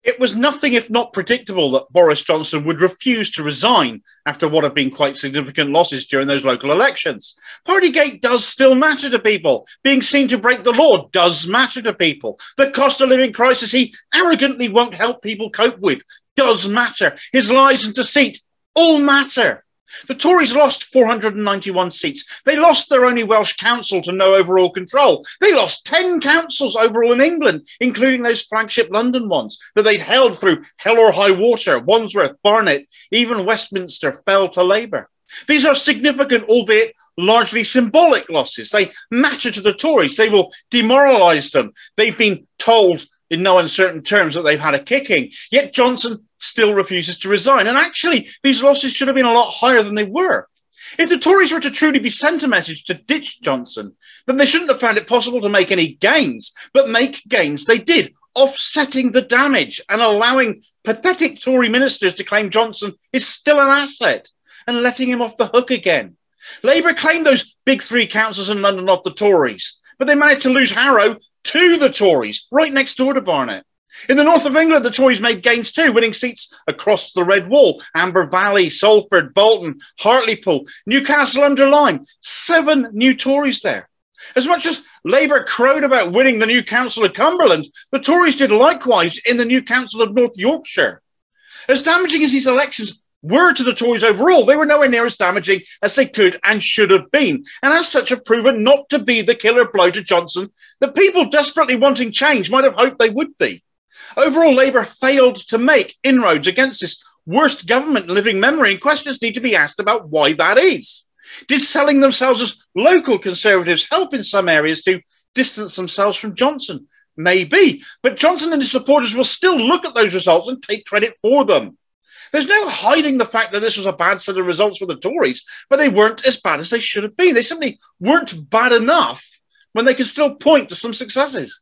It was nothing if not predictable that Boris Johnson would refuse to resign after what have been quite significant losses during those local elections. Partygate does still matter to people. Being seen to break the law does matter to people. The cost of living crisis he arrogantly won't help people cope with does matter. His lies and deceit all matter. The Tories lost 491 seats. They lost their only Welsh Council to no overall control. They lost 10 councils overall in England, including those flagship London ones that they'd held through hell or high water. Wandsworth, Barnet, even Westminster fell to Labour. These are significant, albeit largely symbolic losses. They matter to the Tories. They will demoralise them. They've been told in no uncertain terms that they've had a kicking. Yet Johnson still refuses to resign. And actually, these losses should have been a lot higher than they were. If the Tories were to truly be sent a message to ditch Johnson, then they shouldn't have found it possible to make any gains, but make gains they did, offsetting the damage and allowing pathetic Tory ministers to claim Johnson is still an asset and letting him off the hook again. Labour claimed those big three councils in London off the Tories, but they managed to lose Harrow to the Tories, right next door to Barnet. In the north of England, the Tories made gains too, winning seats across the Red Wall, Amber Valley, Salford, Bolton, Hartlepool, Newcastle under Lyme. 7 new Tories there. As much as Labour crowed about winning the new Council of Cumberland, the Tories did likewise in the new Council of North Yorkshire. As damaging as these elections were to the Tories overall, they were nowhere near as damaging as they could and should have been, and as such have proven not to be the killer blow to Johnson that people desperately wanting change might have hoped they would be. Overall, Labour failed to make inroads against this worst government in living memory, and questions need to be asked about why that is. Did selling themselves as local Conservatives help in some areas to distance themselves from Johnson? Maybe, but Johnson and his supporters will still look at those results and take credit for them. There's no hiding the fact that this was a bad set of results for the Tories, but they weren't as bad as they should have been. They simply weren't bad enough when they could still point to some successes.